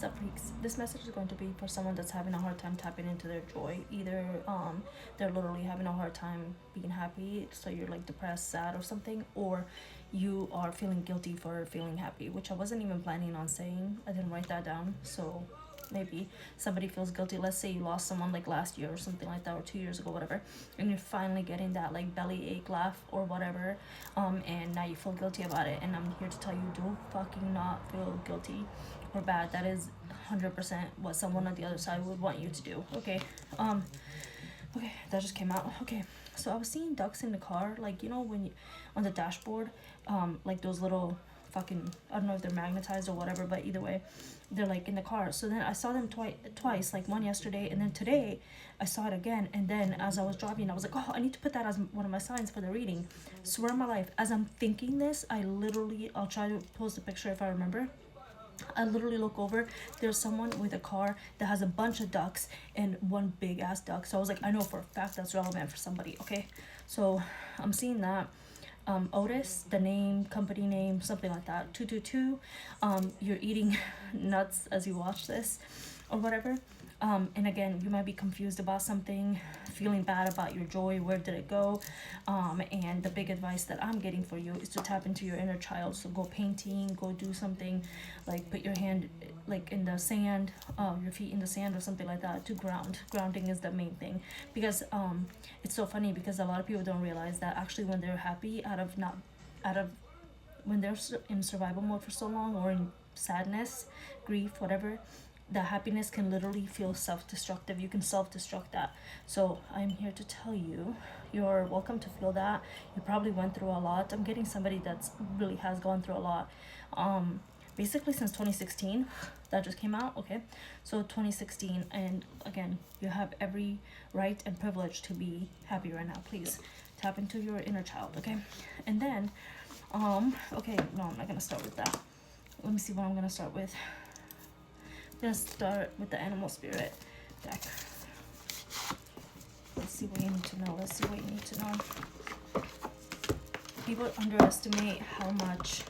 up, freaks? This message is going to be for someone that's having a hard time tapping into their joy. Either they're literally having a hard time being happy, so you're like depressed, sad, or something, or you are feeling guilty for feeling happy, which I wasn't even planning on saying. I didn't write that down, so maybe somebody feels guilty. Let's say you lost someone like last year or something like that, or 2 years ago, whatever, and you're finally getting that like belly ache laugh or whatever, and now you feel guilty about it. And I'm here to tell you, do fucking not feel guilty or bad. That is 100% what someone on the other side would want you to do. Okay. Okay, that just came out. Okay, so I was seeing ducks in the car, like, you know, when you on the dashboard, like those little fucking, I don't know if they're magnetized or whatever, but either way, they're like in the car. So then I saw them twice, like one yesterday, and then today I saw it again. And then as I was driving, I was like, oh, I need to put that as one of my signs for the reading. Swear on my life, as I'm thinking this, I'll try to post a picture if I remember. I literally look over, there's someone with a car that has a bunch of ducks and one big ass duck. So I was like, I know for a fact that's relevant for somebody. Okay, so I'm seeing that. Otis, the name, company name, something like that, 222. You're eating nuts as you watch this or whatever. And again, you might be confused about something, feeling bad about your joy, where did it go? And the big advice that I'm getting for you is to tap into your inner child. So go painting, go do something, like put your hand like in the sand, your feet in the sand or something like that to ground. Grounding is the main thing, because it's so funny because a lot of people don't realize that actually when they're happy out of when they're in survival mode for so long, or in sadness, grief, whatever, the happiness can literally feel self-destructive. You can self-destruct that. So I'm here to tell you, you're welcome to feel that. You probably went through a lot. I'm getting somebody that's really has gone through a lot, basically since 2016. That just came out. Okay, so 2016, and again, you have every right and privilege to be happy right now. Please tap into your inner child. Okay, and then okay, no, I'm not gonna start with that. Let me see what I'm gonna start with. I'm gonna start with the animal spirit deck. Let's see what you need to know. Let's see what you need to know. People underestimate how much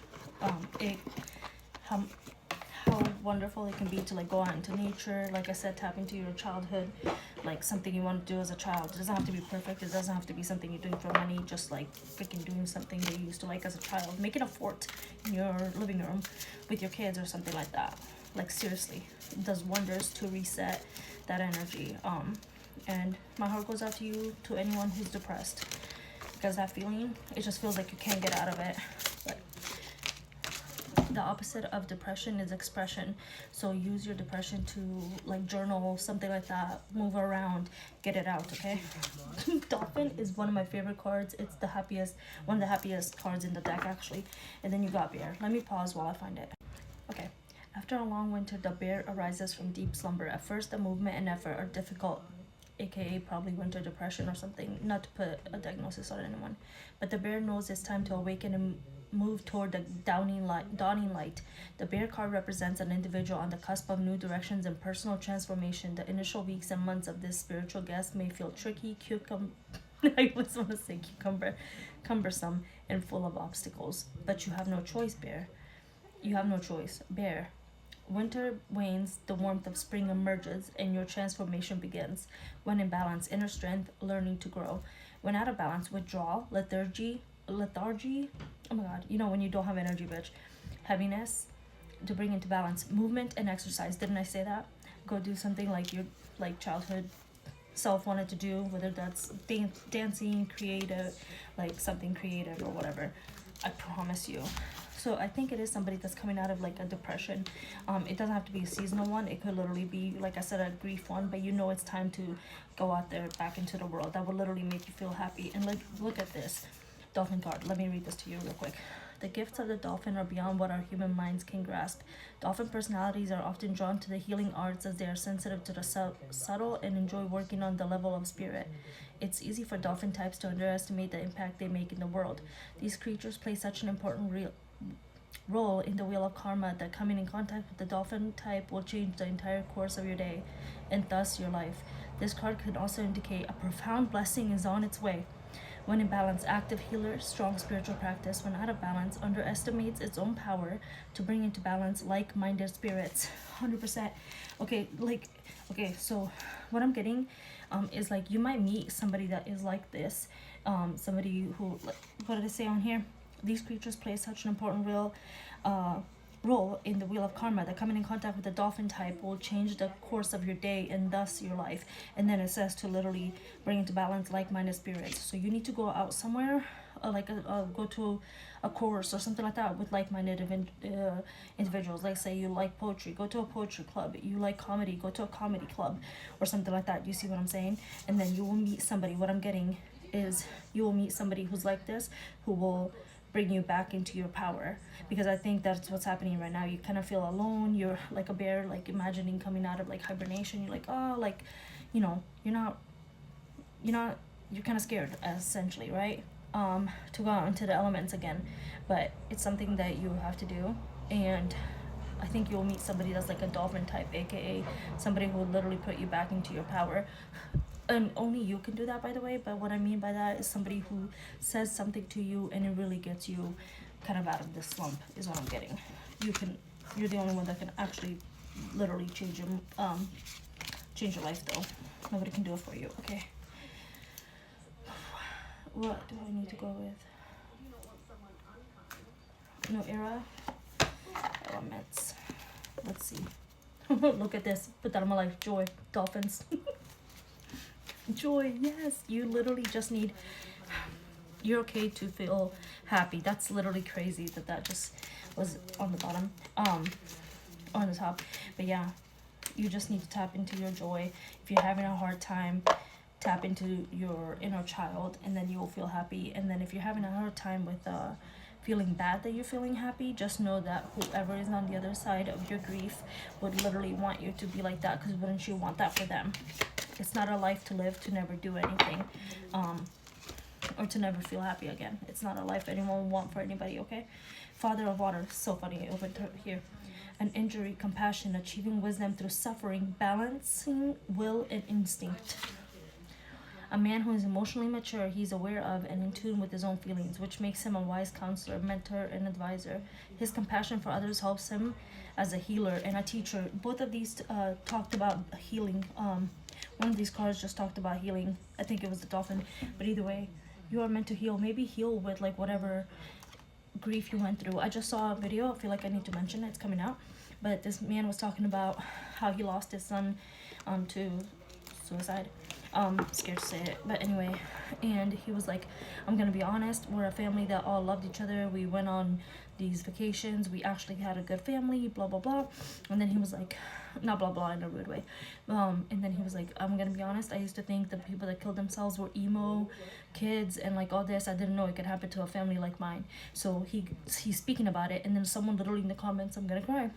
how wonderful it can be to like go out into nature. Like I said, tap into your childhood, like something you want to do as a child. It doesn't have to be perfect. It doesn't have to be something you're doing for money. Just like freaking doing something that you used to like as a child. Making a fort in your living room with your kids or something like that. Like seriously, it does wonders to reset that energy. And my heart goes out to you, to anyone who's depressed, because that feeling, it just feels like you can't get out of it. But the opposite of depression is expression. So use your depression to like journal, something like that, move around, get it out. Okay. Dolphin is one of my favorite cards. It's the happiest, one of the happiest cards in the deck actually. And then you got Bear. Let me pause while I find it. Okay. After a long winter, the bear arises from deep slumber. At first, the movement and effort are difficult, aka probably winter depression or something, not to put a diagnosis on anyone. But the bear knows it's time to awaken and move toward the dawning light. The bear card represents an individual on the cusp of new directions and personal transformation. The initial weeks and months of this spiritual guest may feel tricky, I always want to say cumbersome, and full of obstacles. But you have no choice, bear. You have no choice, bear. Winter wanes, the warmth of spring emerges, and your transformation begins. When in balance, inner strength, learning to grow. When out of balance, withdrawal, lethargy. Oh my god, you know when you don't have energy, bitch. Heaviness, to bring into balance. Movement and exercise. Didn't I say that? Go do something like your childhood self wanted to do, whether that's dancing, creative, like something creative or whatever. I promise you. So I think it is somebody that's coming out of like a depression. It doesn't have to be a seasonal one. It could literally be, like I said, a grief one. But you know it's time to go out there back into the world. That will literally make you feel happy. And look at this dolphin card. Let me read this to you real quick. The gifts of the dolphin are beyond what our human minds can grasp. Dolphin personalities are often drawn to the healing arts as they are sensitive to the subtle and enjoy working on the level of spirit. It's easy for dolphin types to underestimate the impact they make in the world. These creatures play such an important role in the wheel of karma that coming in contact with the dolphin type will change the entire course of your day and thus your life. This card could also indicate a profound blessing is on its way. When in balance, active healer, strong spiritual practice. When out of balance, underestimates its own power to bring into balance like-minded spirits. 100%. Okay, like, okay, so what I'm getting is like you might meet somebody that is like this. Somebody who, like, what did I say on here? These creatures play such an important role in the wheel of karma that coming in contact with the dolphin type will change the course of your day and thus your life. And then it says to literally bring into balance like-minded spirits. So you need to go out somewhere, go to a course or something like that with like-minded individuals. Like say you like poetry, go to a poetry club. You like comedy, go to a comedy club or something like that. You see what I'm saying? And then you will meet somebody. What I'm getting is you will meet somebody who's like this, who will bring you back into your power, because I think that's what's happening right now. You kind of feel alone. You're like a bear, like imagining coming out of like hibernation. You're like, oh, like, you know, you're kind of scared essentially, right? To go out into the elements again, but it's something that you have to do. And I think you'll meet somebody that's like a dolphin type, aka somebody who will literally put you back into your power. And only you can do that, by the way. But what I mean by that is somebody who says something to you and it really gets you kind of out of this slump, is what I'm getting. You're the only one that can actually literally change your life, though. Nobody can do it for you. Okay, what do I need to go with? No era, elements. Let's see. Look at this. Put that in my life. Joy, dolphins. Joy, yes. You literally just need, you're okay to feel happy. That's literally crazy that just was on the bottom, on the top. But yeah, you just need to tap into your joy. If you're having a hard time, tap into your inner child, and then you'll feel happy. And then if you're having a hard time with feeling bad that you're feeling happy, just know that whoever is on the other side of your grief would literally want you to be like that, because wouldn't you want that for them? It's not a life to live to never do anything, or to never feel happy again. It's not a life anyone will want for anybody, okay? Father of water, so funny over here. An injury, compassion, achieving wisdom through suffering, balancing will and instinct. A man who is emotionally mature, he's aware of and in tune with his own feelings, which makes him a wise counselor, mentor, and advisor. His compassion for others helps him as a healer and a teacher. Both of these talked about healing. One of these cards just talked about healing. I think it was the dolphin. But either way, you are meant to heal. Maybe heal with like whatever grief you went through. I just saw a video. I feel like I need to mention it. It's coming out. But this man was talking about how he lost his son to suicide. Scared to say it, but anyway. And he was like, I'm gonna be honest, we're a family that all loved each other. We went on these vacations. We actually had a good family, blah blah blah. And then he was like, not blah blah in a rude way, and then he was like, I'm gonna be honest, I used to think the people that killed themselves were emo kids and like all this. I didn't know it could happen to a family like mine. So he's speaking about it, and then someone literally in the comments, I'm gonna cry,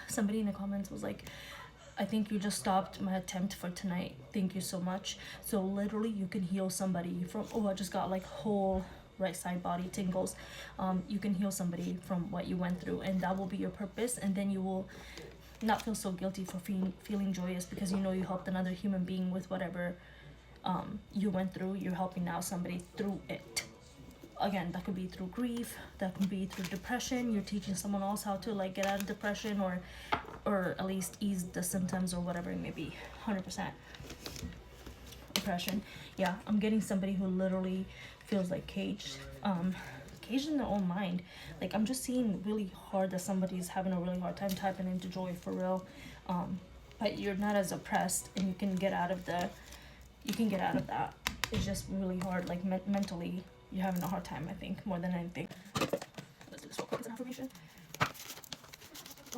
somebody in the comments was like, I think you just stopped my attempt for tonight. Thank you so much. So literally you can heal somebody from, oh, I just got like whole right side body tingles. You can heal somebody from what you went through, and that will be your purpose. And then you will not feel so guilty for feeling joyous, because you know you helped another human being with whatever you went through. You're helping now somebody through it. Again, that could be through grief, that could be through depression. You're teaching someone else how to like get out of depression, or at least ease the symptoms or whatever it may be. 100% depression. Yeah, I'm getting somebody who literally feels like caged in their own mind. Like, I'm just seeing really hard that somebody's having a really hard time tapping into joy for real. But you're not as oppressed, and you can get out of that. It's just really hard, like mentally you're having a hard time, I think, more than anything. Let's do this real quick. It's an affirmation.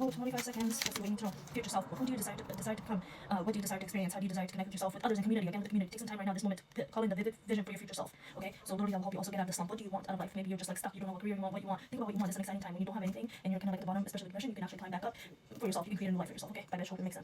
Oh, 25 seconds. What's the waiting to know? Future self. Who do you desire to become? What do you desire to experience? How do you desire to connect with yourself, with others, and community? Again, with the community. Take some time right now, this moment, calling the vivid vision for your future self. Okay? So literally, I will help you also get out of this slump. What do you want out of life? Maybe you're just like stuck. You don't know what career you want, what you want. Think about what you want. It's an exciting time when you don't have anything and you're kind of like at the bottom, especially depression. You can actually climb back up for yourself. You can create a new life for yourself. Okay? Bye, bitch. Hope it makes sense.